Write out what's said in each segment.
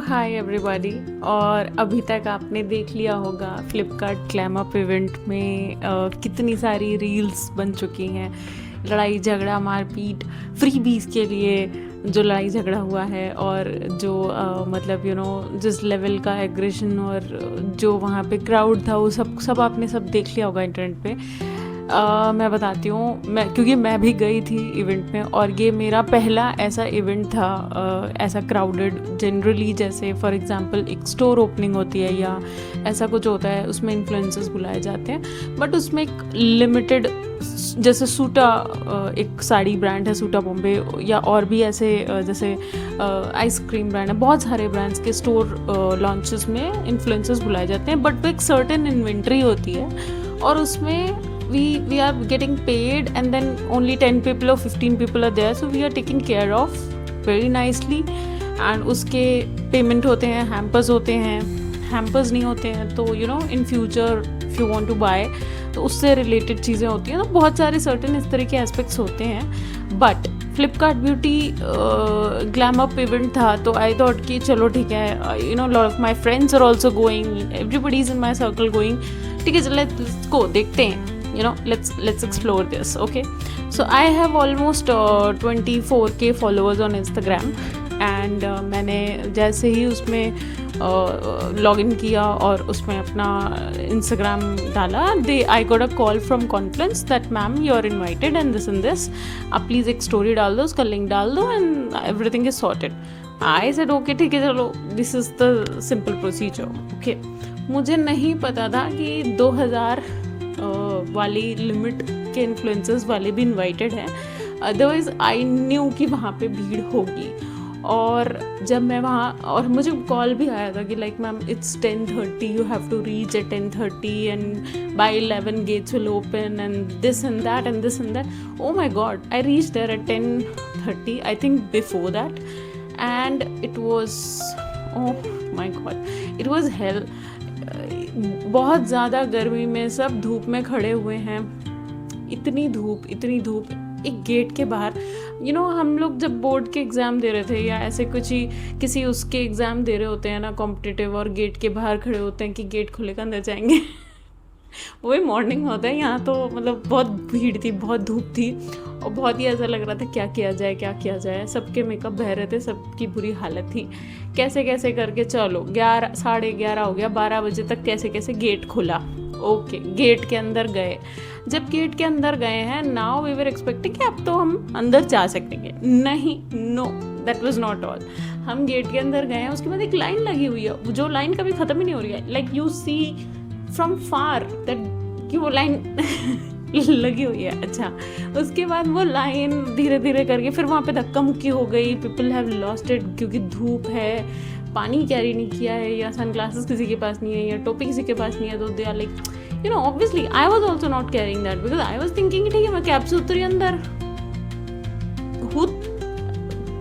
Hi everybody. और अभी तक आपने देख लिया होगा फ्लिपकार्ट ग्लैम अप इवेंट में कितनी सारी रील्स बन चुकी हैं। लड़ाई झगड़ा मारपीट फ्रीबीज के लिए जो लड़ाई झगड़ा हुआ है, और जो मतलब जिस लेवल का एग्रेशन और जो वहाँ पे क्राउड था वो सब आपने सब देख लिया होगा इंटरनेट पे। मैं बताती हूँ, क्योंकि मैं भी गई थी इवेंट में, और ये मेरा पहला ऐसा इवेंट था ऐसा क्राउडेड। जनरली जैसे फॉर एग्जांपल एक स्टोर ओपनिंग होती है या ऐसा कुछ होता है, उसमें इन्फ्लुएंसर्स बुलाए जाते हैं, बट उसमें एक लिमिटेड, जैसे सूटा एक साड़ी ब्रांड है सूटा बॉम्बे, या और भी ऐसे जैसे आइसक्रीम ब्रांड है, बहुत सारे ब्रांड्स के स्टोर लॉन्चेस में इन्फ्लुएंसर्स बुलाए जाते हैं, बट वो एक सर्टेन इन्वेंट्री होती है और उसमें we are getting paid, and then only 10 people or 15 people are there, so we are taken care of very nicely. and उसके पेमेंट होते हैं, हैम्पर्स होते हैं, हैम्पर्स नहीं होते हैं तो in future if you want to buy तो उससे रिलेटेड चीज़ें होती हैं। तो बहुत सारे सर्टेन इस तरह के एस्पेक्ट्स होते हैं। But Flipkart beauty glam up event था, तो आई थॉट कि चलो ठीक है, lot of my friends are also going, everybody is in my circle going, ठीक है चलो लेट्स गो, देखते हैं, let's explore this. Okay, so I have almost 24K followers on Instagram, and मैंने जैसे ही उसमें लॉगिन किया और उसमें अपना Instagram डाला, I got a call from Confluence that ma'am you are invited and this आप प्लीज़ एक स्टोरी डाल दो, उसका लिंक डाल दो and everything is sorted. I said okay ठीक है चलो, this is the simple procedure. Okay, मुझे नहीं पता था कि 2000 वाली लिमिट के इन्फ्लुएंसर्स वाले भी इनवाइटेड हैं। अदरवाइज़ आई न्यू कि वहाँ पे भीड़ होगी। और जब मैं वहाँ, और मुझे कॉल भी आया था कि like ma'am it's 10:30, you have to reach at 10:30 and by 11 gates will open and this and that. Oh my God, I reach there at 10:30, I think before that, and it was, oh my god, it was hell. बहुत ज़्यादा गर्मी में सब धूप में खड़े हुए हैं, इतनी धूप एक गेट के बाहर। हम लोग जब बोर्ड के एग्ज़ाम दे रहे थे या ऐसे कुछ ही किसी उसके एग्ज़ाम दे रहे होते हैं ना कॉम्पिटिटिव, और गेट के बाहर खड़े होते हैं कि गेट खुलेगा अंदर जाएंगे वही मॉर्निंग होता है यहाँ तो। मतलब बहुत भीड़ थी, बहुत धूप थी, और बहुत ही ऐसा लग रहा था क्या किया जाए। सबके मेकअप बह रहे थे, सबकी बुरी हालत थी। कैसे करके चलो 11, 11:30 हो गया, 12 बजे तक कैसे गेट खुला। ओके, गेट के अंदर गए। जब गेट के अंदर गए हैं, नाउ वी वर एक्सपेक्टिंग कि अब तो हम अंदर जा सकेंगे। नहीं, no, that was not all. हम गेट के अंदर गए हैं, उसके बाद एक लाइन लगी हुई है, जो लाइन कभी ख़त्म ही नहीं हो रही है। Like you see from far that कि वो लाइन लगी हुई है। अच्छा, उसके बाद वो लाइन धीरे धीरे करके फिर वहाँ पे धक्का मुक्की हो गई। पीपल हैव लॉस्ट इट, क्योंकि धूप है, पानी कैरी नहीं किया है, या सनग्लासेस किसी के पास नहीं है, या टोपी किसी के पास नहीं है, तो they are like obviously I was also not carrying that, because I was thinking ठीक है मैं कैब से उतरी अंदर,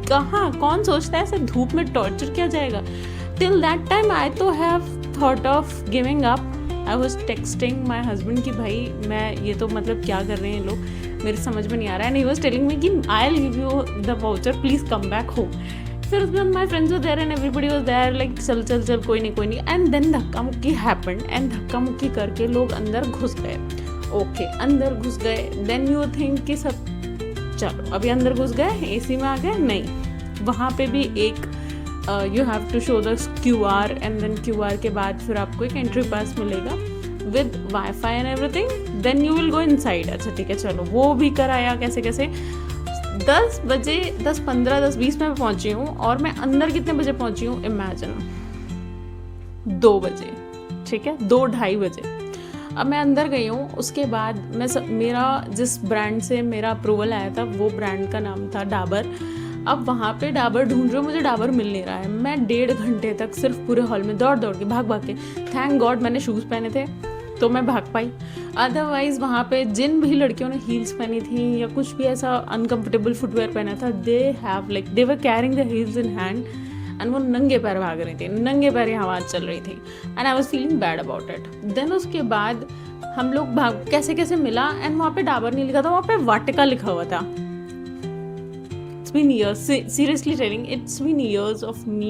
कहाँ कौन सोचता है ऐसे धूप में टॉर्चर किया जाएगा। टिल दैट टाइम आई तो have thought of giving up. I was texting my husband कि भाई मैं ये तो मतलब क्या कर रहे हैं लोग, मेरे समझ में नहीं आ रहा है। And he was telling me कि I will give you the voucher, please come back home. फिर उसके बाद my friends were there and everybody was there like चल कोई नहीं। एंड देन धक्का मुक्की हैपेंड, एंड धक्का मुक्की करके लोग अंदर घुस गए। ओके, अंदर घुस गए, देन यू थिंक कि सब चलो अभी अंदर घुस गए, एसी में आ गए। नहीं, वहाँ पे भी एक you have to show the QR, and then QR के बाद फिर आपको एक एंट्री पास मिलेगा with WiFi and everything, then you will go inside. अच्छा ठीक है चलो, वो भी कराया कैसे 10 बजे 10:15 10:20 में पहुंची हूँ, और मैं अंदर कितने बजे पहुंची हूँ इमेजिन, 2 बजे, ठीक है 2-2:30 बजे। अब मैं अंदर गई हूँ, उसके बाद मेरा जिस ब्रांड से मेरा अप्रूवल आया था वो ब्रांड का नाम था डाबर। अब वहाँ पे डाबर ढूंढ रही हूँ, मुझे डाबर मिल नहीं रहा है। मैं 1.5 घंटे तक सिर्फ पूरे हॉल में दौड़ के भाग के, थैंक गॉड मैंने शूज़ पहने थे तो मैं भाग पाई। अदरवाइज़ वहाँ पे जिन भी लड़कियों ने हील्स पहनी थी या कुछ भी ऐसा अनकम्फर्टेबल फुटवेयर पहना था, they were carrying the heels in hand, and वो नंगे पैर भाग रही थी, नंगे पैर आवाज़ चल रही थी, and I was feeling bad about it. Then उसके बाद हम लोग भाग कैसे मिला, एंड वहाँ पे डाबर नहीं लिखा था, वहाँ पे वाटिका लिखा हुआ था। It's been years, seriously telling, it's been years of me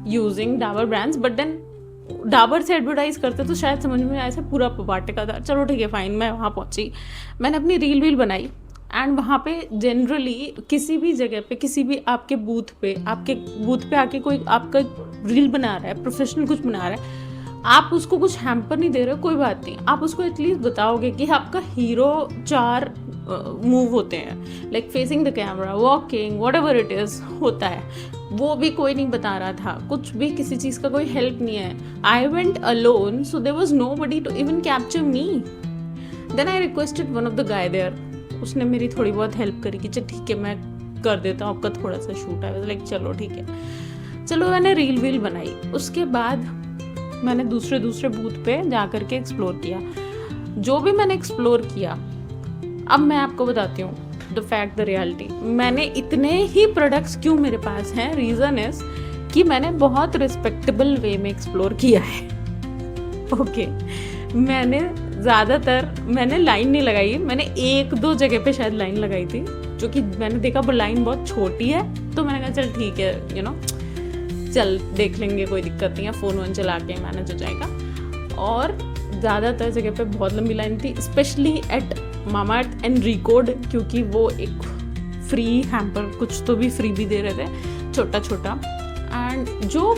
using Dabur brands, but then Dabur से एडवर्टाइज करते तो शायद समझ में आया, पूरा वाटिका था। चलो ठीक है फाइन, मैं वहाँ पहुँची, मैंने अपनी रील बनाई एंड वहाँ पे जनरली किसी भी जगह पे, किसी भी आपके बूथ पे आके कोई आपका रील बना रहा है, प्रोफेशनल कुछ बना रहा है, आप उसको कुछ हैम्पर नहीं दे रहे हो, कोई बात नहीं, आप उसको एटलीस्ट बताओगे कि आपका हीरो 4 मूव होते हैं, like facing the camera, walking, whatever it is होता है, वो भी कोई नहीं बता रहा था, कुछ भी किसी चीज़ का कोई हेल्प नहीं है। I went alone, so there was nobody to even capture me. Then I requested one of the guy there, उसने मेरी थोड़ी बहुत हेल्प करी कि चल ठीक है मैं कर देता हूँ आपका थोड़ा सा शूट है, लाइक चलो ठीक है। चलो मैंने रील बनाई, उसके बाद मैंने दूसरे बूथ पे जा कर के एक्सप्लोर किया। जो भी मैंने एक्सप्लोर किया, अब मैं आपको बताती हूँ द फैक्ट, द रियलिटी। मैंने इतने ही प्रोडक्ट्स क्यों मेरे पास हैं, रीज़न इज कि मैंने बहुत रिस्पेक्टेबल वे में एक्सप्लोर किया है। ओके, मैंने लाइन नहीं लगाई, मैंने 1-2 जगह पे शायद लाइन लगाई थी, जो कि मैंने देखा वो लाइन बहुत छोटी है, तो मैंने कहा चल ठीक है, चल देख लेंगे, कोई दिक्कत नहीं है, फ़ोन चला के मैनेज हो जाएगा। और ज़्यादातर जगह पे बहुत लंबी लाइन थी, specially at Mamaearth and Recode, क्योंकि वो एक फ्री हैम्पर कुछ तो भी फ्री भी दे रहे थे, छोटा। एंड जो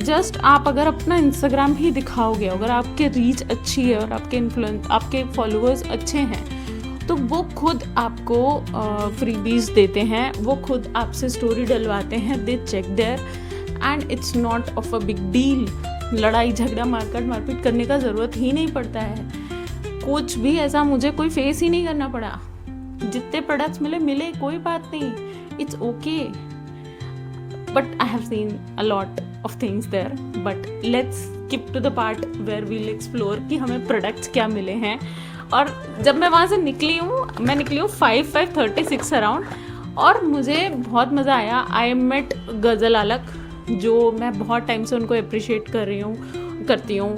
जस्ट आप अगर अपना इंस्टाग्राम ही दिखाओगे, अगर आपके रीच अच्छी है और आपके फॉलोअर्स अच्छे हैं, तो वो खुद आपको फ्रीबीज देते हैं, वो खुद आपसे स्टोरी डलवाते हैं, they check there and it's not of a big deal. लड़ाई झगड़ा मारपीट करने का ज़रूरत ही नहीं पड़ता है, कुछ भी ऐसा मुझे कोई फेस ही नहीं करना पड़ा। जितने प्रोडक्ट्स मिले कोई बात नहीं, it's okay, but I have seen a lot of things there. But let's skip to the part where we'll explore कि हमें प्रोडक्ट्स क्या मिले हैं। और जब मैं वहाँ से निकली हूँ 5:36 अराउंड, और मुझे बहुत मज़ा आया। आई मेट गज़ल आलक, जो मैं बहुत टाइम से उनको अप्रिशिएट करती हूँ।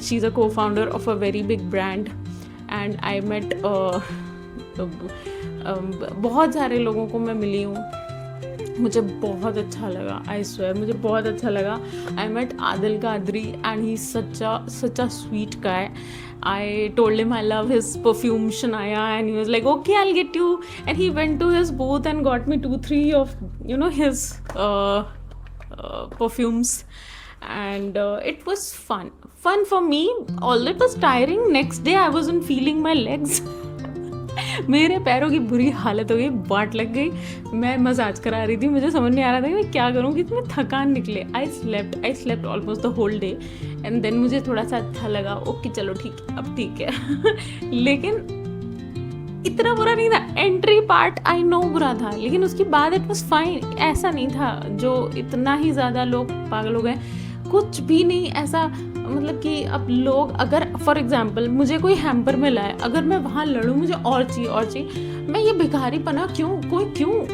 She is a co founder of a very big brand and I met बहुत सारे लोगों को मैं मिली हूँ, मुझे बहुत अच्छा लगा, आई स्वेयर मुझे बहुत अच्छा लगा। I met Adil Qadri and he such a sweet guy. I told him I love his perfume Shania, and he was like, okay, I'll get you. And he went to his booth and got me 2-3 of his perfumes, and it was fun for me. Although it was tiring, next day I wasn't feeling my legs. मेरे पैरों की बुरी हालत हो गई, बाट लग गई, मैं मसाज करा रही थी, मुझे समझ नहीं आ रहा था कि मैं क्या करूँ, कितने थकान निकले। I slept almost the whole day and then मुझे थोड़ा सा अच्छा लगा, ओके चलो ठीक है, अब ठीक है। लेकिन इतना बुरा नहीं था। एंट्री पार्ट आई नो बुरा था, लेकिन उसके बाद इट वाज फाइन। ऐसा नहीं था जो इतना ही ज़्यादा लोग पागल हो गए, कुछ भी नहीं ऐसा। मतलब कि अब लोग, अगर फॉर एग्जांपल मुझे कोई हैम्पर मिला है, अगर मैं वहाँ लड़ूँ मुझे और चाहिए, मैं ये भिखारीपना क्यों?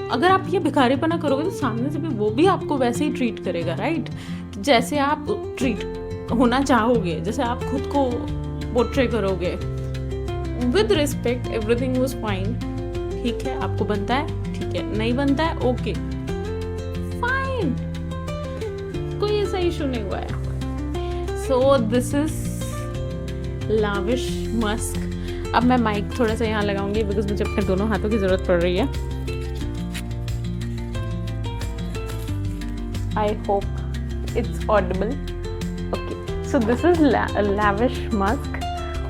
अगर आप ये भिखारीपना करोगे तो सामने से भी वो भी आपको वैसे ही ट्रीट करेगा, राइट? जैसे आप ट्रीट होना चाहोगे, जैसे आप खुद को पोर्ट्रे करोगे। With respect, everything was fine. ठीक है, आपको बनता है ठीक है, नहीं बनता है ओके फाइन, कोई ऐसा इशू नहीं हुआ है। So this is lavish Musk. अब मैं माइक थोड़ा सा यहाँ लगाऊंगी बिकॉज मुझे अपने दोनों हाथों की जरूरत पड़ रही है। I hope it's Audible. Okay, so this is lavish Musk,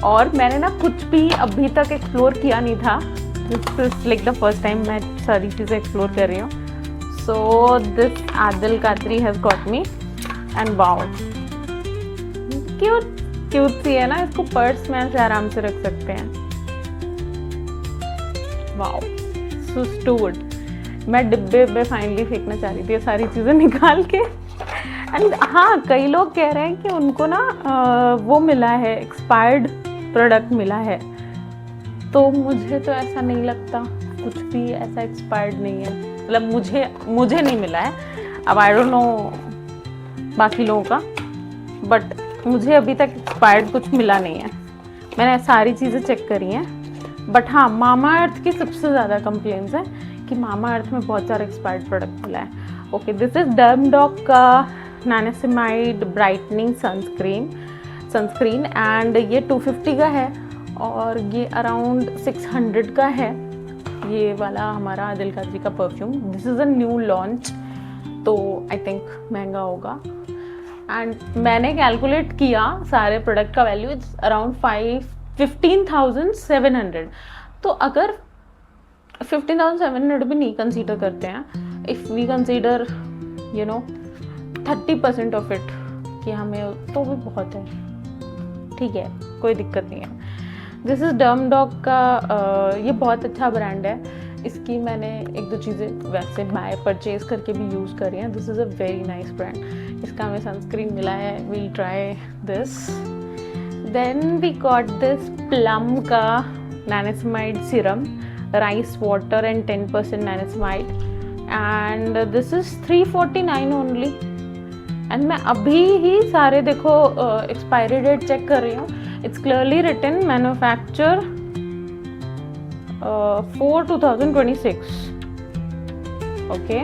और मैंने ना कुछ भी अभी तक एक्सप्लोर किया नहीं था। This is like the first time मैं सारी चीज़ें एक्सप्लोर कर रही हूँ। So this Adil Qadri has got me and wow, cute सी है ना, इसको पर्स में से आराम से रख सकते हैं। वाओ, सो स्टूड। मैं डिब्बे फाइनली फेंकना चाह रही थी ये सारी चीज़ें निकाल के। एंड हाँ, कई लोग कह रहे हैं कि उनको ना वो मिला है, एक्सपायर्ड प्रोडक्ट मिला है, तो मुझे तो ऐसा नहीं लगता, कुछ भी ऐसा एक्सपायर्ड नहीं है। मतलब मुझे नहीं मिला है, अब आई डोंट नो बाकी लोगों का, बट मुझे अभी तक एक्सपायर्ड कुछ मिला नहीं है। मैंने सारी चीज़ें चेक करी हैं, बट हाँ, मामा अर्थ की सबसे ज़्यादा कंप्लेंट्स हैं कि मामा अर्थ में बहुत सारा एक्सपायर्ड प्रोडक्ट मिला है। ओके, दिस इज डर्मडॉक का नानिसिमाइड ब्राइटनिंग सनस्क्रीन एंड ये 250 का है और ये अराउंड 600 का है। ये वाला हमारा दिल कादरी का perfume, this is a new launch, तो आई थिंक महंगा होगा। एंड मैंने कैलकुलेट किया सारे प्रोडक्ट का वैल्यू, इट्स अराउंड 15,700। तो अगर 15,700 भी नहीं कंसीडर करते हैं, if we consider 30% of it कि हमें, तो भी बहुत है, ठीक है, कोई दिक्कत नहीं है। दिस इज़ डर्मडॉक का, ये बहुत अच्छा ब्रांड है। इसकी मैंने 1-2 चीज़ें वैसे बाय परचेज करके भी यूज़ करी हैं। This is a very nice brand. इसका हमें सनस्क्रीन मिला है, we'll try this. Then we got this plum का niacinamide serum, rice water and 10% niacinamide, and this is 349 only. And मैं अभी ही सारे देखो एक्सपायरी डेट चेक कर रही हूँ। It's clearly written manufacture 4/2026, okay,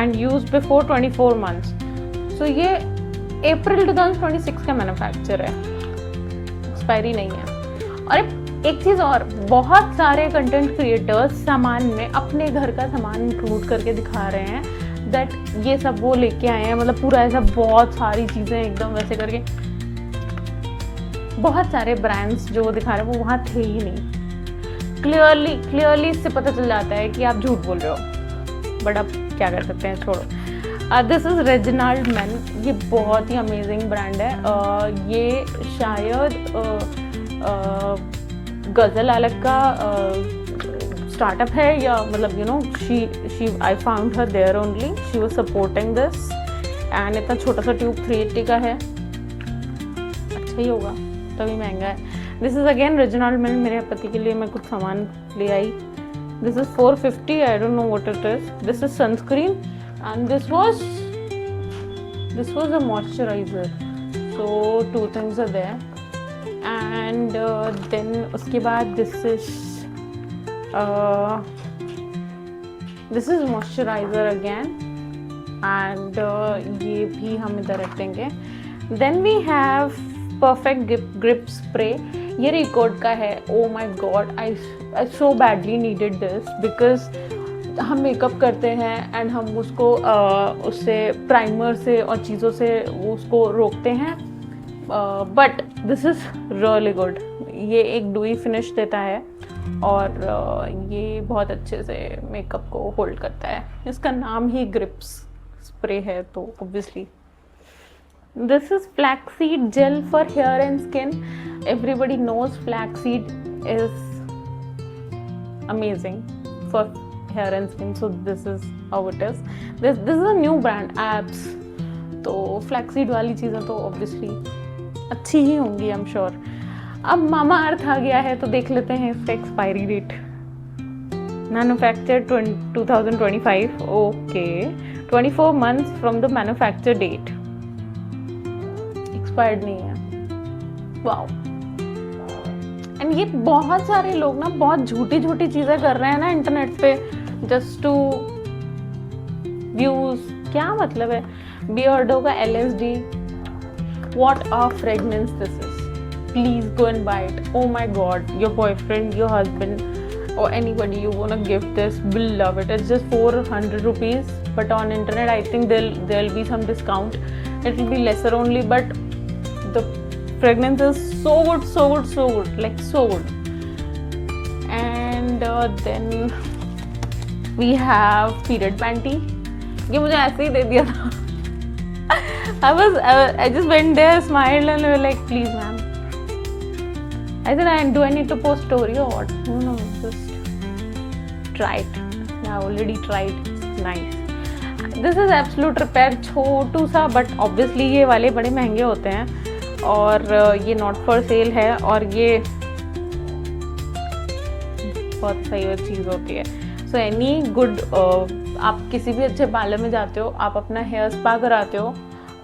and used before 24 months. So ये अप्रैल 2026 का मैन्युफैक्चर है, एक्सपायरी नहीं है। और एक चीज़ और, बहुत सारे कंटेंट क्रिएटर्स सामान में अपने घर का सामान इंक्लूड करके दिखा रहे हैं दैट ये सब वो लेके आए हैं, मतलब पूरा ऐसा बहुत सारी चीज़ें एकदम वैसे करके। बहुत सारे ब्रांड्स जो दिखा रहे हैं वो वहाँ थे ही नहीं। क्लियरली इससे पता चल जाता है कि आप झूठ बोल रहे हो, बट अब क्या कर सकते हैं, छोड़ो। दिस इज़ रेजिनाल्ड मेन, ये बहुत ही अमेजिंग ब्रांड है। ये शायद गज़ल अलग का स्टार्टअप है, या मतलब she I found her there only, she was supporting this. And इतना छोटा सा ट्यूब 380 का है, अच्छा ही होगा, तभी महंगा है। This is again Reginald men, मेरे पति के लिए मैं कुछ सामान ले आई। This is 450, I don't know what it is. This is sunscreen and this was a moisturiser, so 2 things are there. And then उसके बाद this is moisturiser again, and ये भी हम इधर रख देंगे। Then we have perfect grip spray, ये record का है। Oh my God, I so badly needed this, because हम मेकअप करते हैं एंड हम उसको उससे प्राइमर से और चीज़ों से उसको रोकते हैं, but this is really good. ये एक डुई फिनिश देता है और ये बहुत अच्छे से मेकअप को होल्ड करता है। इसका नाम ही ग्रिप्स स्प्रे है, तो obviously. This is flaxseed gel for hair and skin. Everybody knows flaxseed is amazing for hair and skin, so this is how it is. This is a new brand, Abs. तो flaxseed वाली चीज़ें तो obviously अच्छी ही होंगी, I'm sure. अब मामा अर्थ आ गया है, तो देख लेते हैं इसका expiry date. Manufacture 2025, okay, 24 months from the manufacture date. Expired नहीं है, वाओ। एंड ये बहुत सारे लोग ना बहुत झूठी चीज़ें कर रहे हैं ना इंटरनेट पे, जस्ट टू व्यूज। क्या मतलब है? बियर्डो का LSD, what a fragrance this is, please go and buy it. Oh my god, your boyfriend, your husband or anybody you wanna give this will love it. It's just 400 rupees, but on internet I think there'll be some discount. It will be lesser only, but the fragrance is so good, like so good. And then we have period panty. ये मुझे ऐसे ही दे दिया था। I just went there, smiled, and they were like, please ma'am. I said, do I need to post story or what? No, just try it. I already tried. Nice. This is Absolute Repair, छोटू सा, but obviously ये वाले बड़े महंगे होते हैं और ये not for sale है, और ये बहुत सही चीज़ होती है। So any good, आप किसी भी अच्छे पार्लर में जाते हो, आप अपना हेयर स्पा कराते हो,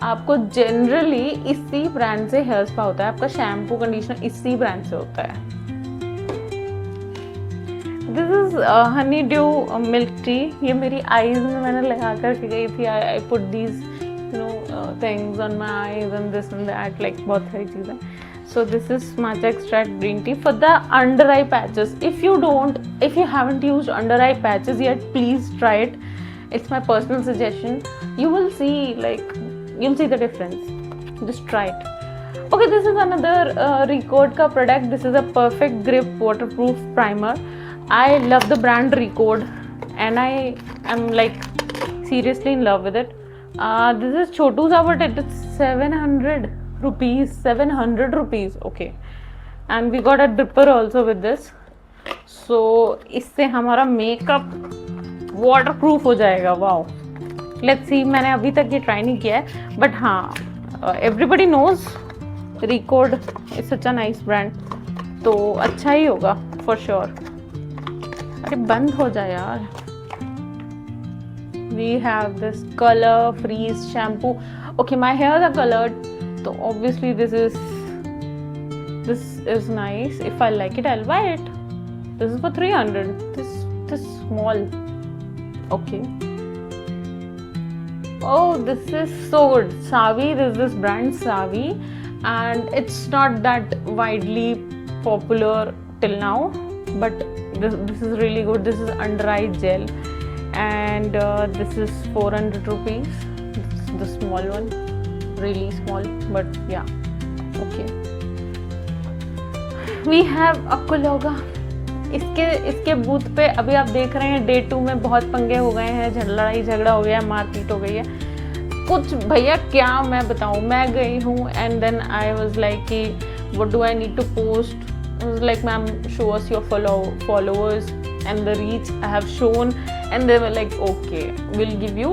आपको जनरली इसी ब्रांड से हेयर स्पा होता है, आपका शैम्पू कंडीशनर इसी ब्रांड से होता है। This is Honey due milk tea. ये मेरी आईज में मैंने लगा करके गई थी। I put these things on my eyes and this and that, like बहुत सारी चीज़ें। So this is matcha extract green tea for the under eye patches. If you haven't used under eye patches yet, please try it. It's my personal suggestion. You will see, you'll see the difference. Just try it. Okay, this is another Recode ka product. This is a perfect grip waterproof primer. I love the brand Recode and I am seriously in love with it. This is chotu sa, but it is 700 rupees. Okay, and we got a dripper also with this. So इससे हमारा makeup waterproof हो जाएगा। Wow, let's see. मैंने अभी तक ये try नहीं किया है, बट हाँ, everybody knows Recode is such a nice brand, तो अच्छा ही होगा फॉर श्योर। अरे बंद हो जाए यार। We have this color freeze shampoo. Okay, my hairs are colored, so obviously this is nice. If I like it, I'll buy it. This is for 300. This small. Okay. Oh, this is so good. Savi. This is this brand Savi, and it's not that widely popular till now, but this is really good. This is under eye gel, and this is 400 rupees. This is the small one, really small, but yeah, okay. We have Aqualoga. इसके booth पे अभी आप देख रहे हैं, day 2 में बहुत पंगे हो गए हैं, लड़ाई झगड़ा हो गया है, मारपीट हो गई है कुछ। भैया क्या मैं बताऊँ, मैं गई हूँ and then I was like कि what do I need to post. Like ma'am, show us your followers and the reach I have shown, and they were like, okay, we'll give you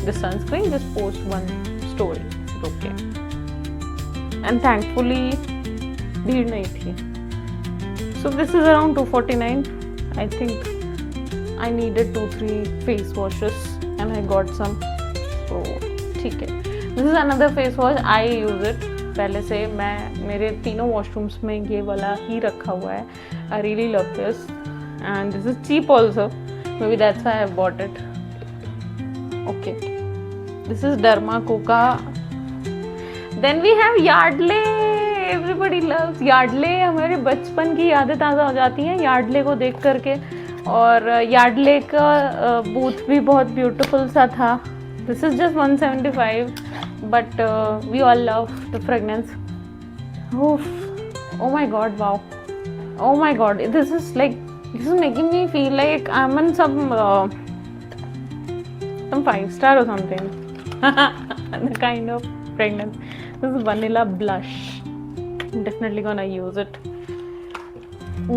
the sunscreen, just post one story. Okay, and thankfully भीड़ नहीं थी. So this is around 249. I think I needed 2-3 face washes and I got some. So ठीक है. This is another face wash. I use it. पहले से मैं मेरे तीनों वॉशरूम्स में ये वाला ही रखा हुआ है. I really love this, and this is cheap also. Maybe that's why I bought it. Okay. This is Derma Coca. Then we have Yardley. Everybody loves Yardley. हमारे बचपन की यादें ताज़ा हो जाती हैं Yardley को देख करके. और Yardley का बूथ भी बहुत ब्यूटीफुल सा था. This is just 175, but we all love the fragrance. Oof. Oh my God! Wow. Oh my God! This is making me feel like I'm in some 5-star or something. The kind of fragrance. This is vanilla blush. I'm definitely gonna use it.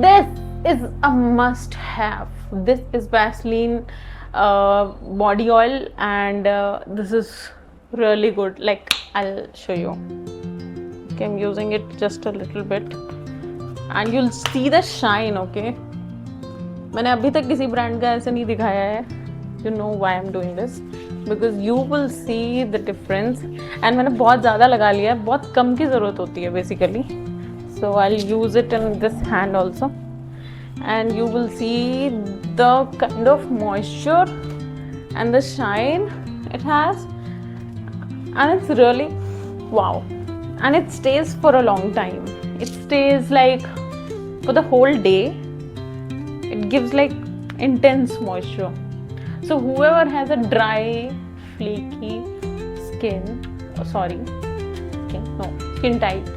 This is a must-have. This is Vaseline body oil, and this is really good. Like, I'll show you. Okay, I'm using it just a little bit, and you'll see the shine. Okay, मैंने अभी तक किसी brand का ऐसे नहीं दिखाया है. You know why I'm doing this? Because you will see the difference. And मैंने बहुत ज़्यादा लगा लिया है, बहुत कम की ज़रूरत होती है basically. So I'll use it in this hand also, and you will see the kind of moisture and the shine it has, and it's really wow. And it stays for a long time. It stays like for the whole day. It gives like intense moisture. So whoever has a dry, flaky skin, skin type,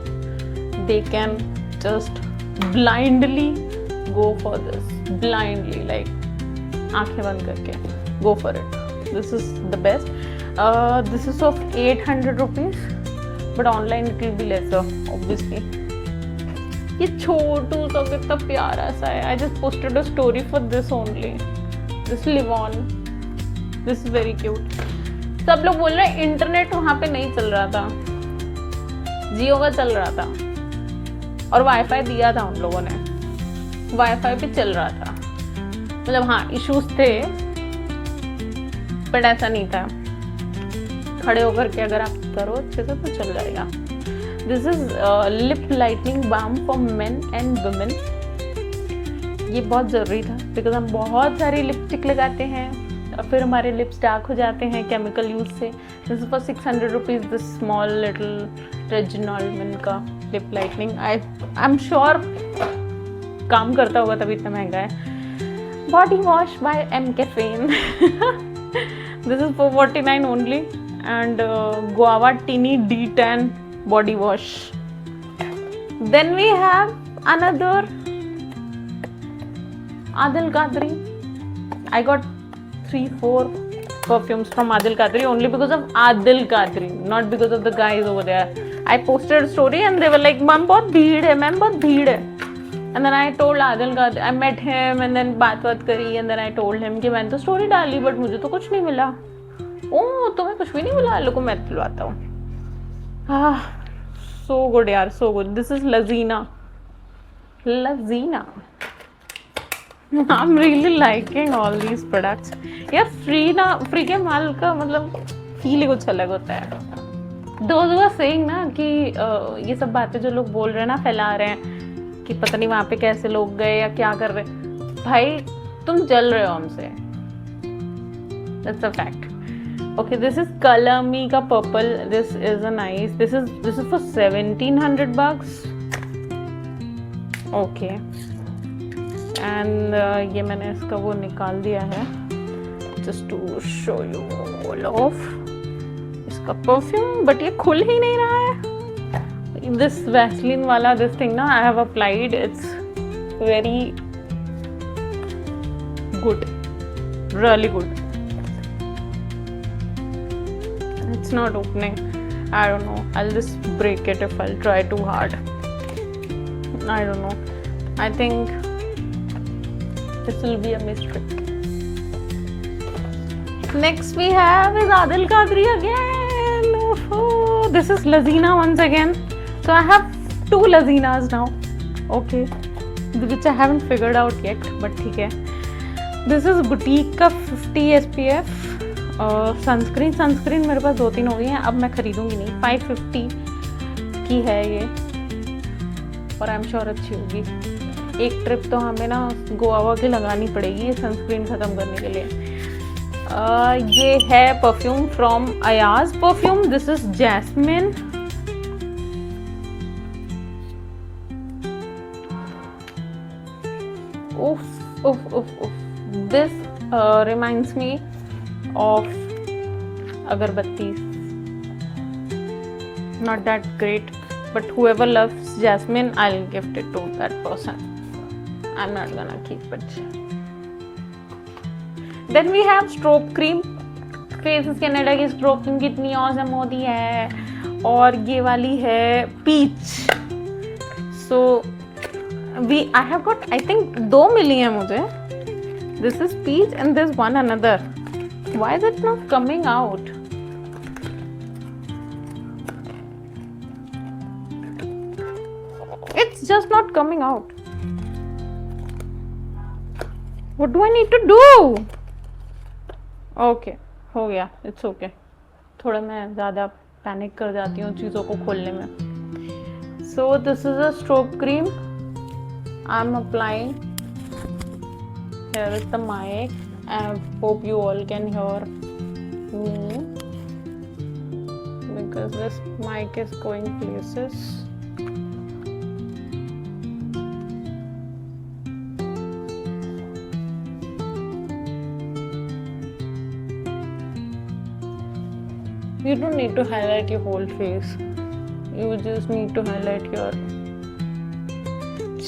they can just blindly go for this. Blindly, like आँखें बंद करके go for it. This is the best. This is of 800 rupees, but online it will be lesser, obviously. ये छोटू सा कितना प्यारा सा है. I just posted a story for this only. This Livon. This is very cute. सब लोग बोल रहे हैं इंटरनेट वहाँ पे नहीं चल रहा था, जियो का चल रहा था, और वाईफाई दिया था उन लोगों ने. वाईफाई भी चल रहा था. मतलब हाँ, इश्यूज थे, बट ऐसा नहीं था. खड़े होकर के अगर आप करो अच्छे से तो चल जाएगा. This is lip lightening balm for men and women. ये बहुत ज़रूरी था बिकॉज हम बहुत सारी लिपस्टिक लगाते हैं और फिर हमारे लिप्स डार्क हो जाते हैं केमिकल यूज से. This is for 600 rupees this small little Reginald का lip lightening. I am sure काम करता होगा तभी इतना महंगा है. Body wash by M caffeine. This is for 49 only. And guava teeny D10 body wash. Then we have another Adil Kadri. I got 3-4 perfumes from Adil Kadri only because of Adil Kadri, not because of the guys over there. I posted a story and they were like, "Ma'am, बहुत भीड़ है, ma'am बहुत भीड़ है." And then I told Adil Kadri, I met him and then बात करी and then I told him कि मैंने तो स्टोरी डाली बट मुझे तो कुछ नहीं मिला. ओह तुम्हें कुछ भी नहीं मिला? लोगों को मैं दिलवाता हूँ. So good यार, so good. This is Lazina. I'm really liking all these products. यार फ्री के माल का मतलब फील ही कुछ अलग होता है. Those who are saying ना कि ये सब बातें जो लोग बोल रहे हैं ना, फैला रहे हैं कि पता नहीं वहाँ पे कैसे लोग गए या क्या कर रहे हैं. भाई तुम जल रहे हो हमसे. That's a fact. Okay, this is Color Me का purple. This is a nice. This is for $1,700. Okay. And ये मैंने इसका वो निकाल दिया है. Just to show you all of इसका perfume, but ये खुल ही नहीं रहा है. This Vaseline वाला this thing ना I have applied. It's very good, really good. It's not opening. I don't know. I'll just break it if I'll try too hard. I don't know. I think this will be a mystery. Next we have is Adil Kadri again. Oh, this is Lazina once again. So I have 2 Lazinas now. Okay. Which I haven't figured out yet. But ठीक है. This is Boutique का 50 SPF. Sunscreen मेरे पास 2-3 हो गई हैं. अब मैं खरीदूंगी नहीं. 550 की है ये और आई एम श्योर अच्छी होगी. एक ट्रिप तो हमें ना गोवा की लगानी पड़ेगी ये सनस्क्रीन ख़त्म करने के लिए. ये है perfume from Ayaz perfume. This is jasmine. This reminds me of agarbatti. Not that great, but whoever loves jasmine, I'll gift it to that person. I'm not gonna keep it. Then we have strobe cream. Faces Canada की strobe cream कितनी awesome होती है. और ये वाली है peach. So I have got I think 2 मिली है मुझे. This is peach and this one another. Why is it not coming out? It's just not coming out. What do I need to do? Okay, हो गया. It's okay. थोड़ा मैं ज़्यादा panic कर जाती हूँ चीज़ों को खोलने में. So this is a strobe cream. I'm applying. Here is the mic. I hope you all can hear me because this mic is going places. You don't need to highlight your whole face. You just need to highlight your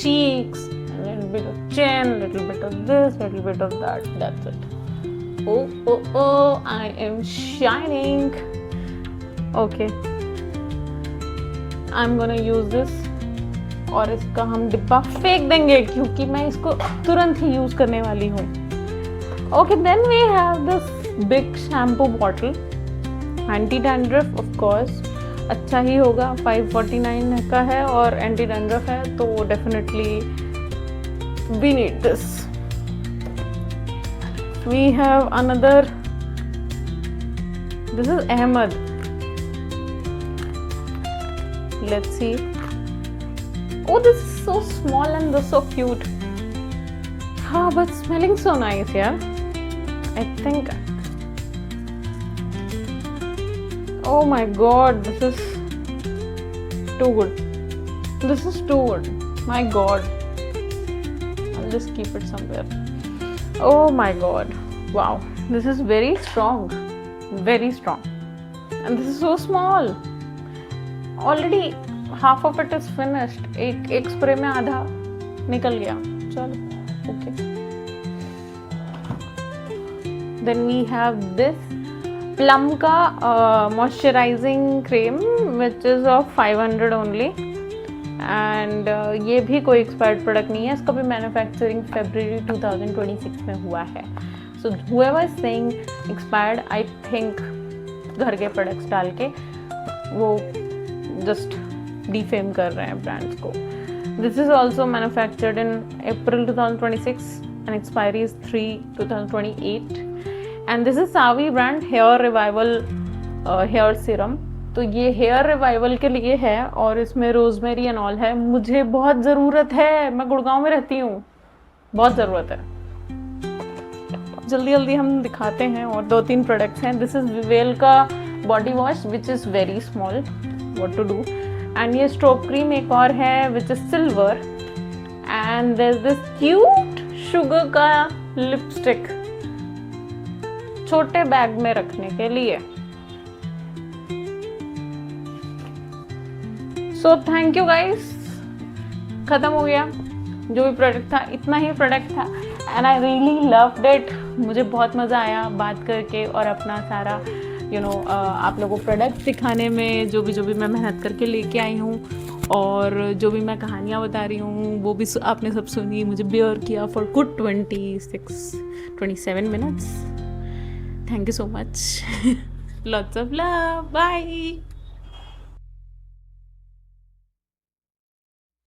cheeks. A little bit of chin, a little bit of this, a little bit of that. That's it. Oh, I am shining. Okay. I'm gonna use this. और इसका हम डिब्बा फेंक देंगे क्योंकि मैं इसको तुरंत ही यूज करने वाली हूँ. Okay, then we have this big shampoo bottle. Anti dandruff of course. अच्छा ही होगा. 549 का है और एंटी डैंड्रफ है तो definitely we need this. We have another. This is Ahmed. Let's see. Oh, this is so small and this is so cute. हाँ, but smelling so nice, yeah. I think. Oh my God, this is too good. This is too good. My God. I'll just keep it somewhere. Oh my God. Wow. This is very strong. Very strong. And this is so small. Already half of it is finished. एक spray में आधा निकल गया. चलो. Okay. Then we have this Plum का moisturizing cream which is of 500 only. And ये भी कोई एक्सपायर्ड प्रोडक्ट नहीं है. इसका भी मैन्युफैक्चरिंग February 2026 में हुआ है. So whoever is saying expired, I think घर के प्रोडक्ट्स डाल के वो जस्ट डिफेम कर रहे हैं ब्रांड्स को. This is also manufactured in April 2026 and expiry is 3/2028. And this is Savi brand Hair Revival Hair Serum. तो ये हेयर रिवाइवल के लिए है और इसमें रोजमेरी एंड ऑल है. मुझे बहुत ज़रूरत है, मैं गुड़गांव में रहती हूँ, बहुत ज़रूरत है. जल्दी जल्दी हम दिखाते हैं. और 2-3 प्रोडक्ट्स हैं. दिस इज़ विवेल का body wash which is very small, what to do. And ये स्ट्रोब क्रीम एक और है which is silver. And there is this cute Sugar का लिपस्टिक छोटे बैग में रखने के लिए. So thank you guys. ख़त्म हो गया. जो भी प्रोडक्ट था इतना ही प्रोडक्ट था. And I really loved it. मुझे बहुत मज़ा आया बात करके और अपना सारा आप लोगों को प्रोडक्ट दिखाने में. जो भी मैं मेहनत करके लेके आई हूँ और जो भी मैं कहानियाँ बता रही हूँ वो भी आपने सब सुनी. मुझे बेयर किया for good 27 minutes. Thank you so much. Lots of love. Bye.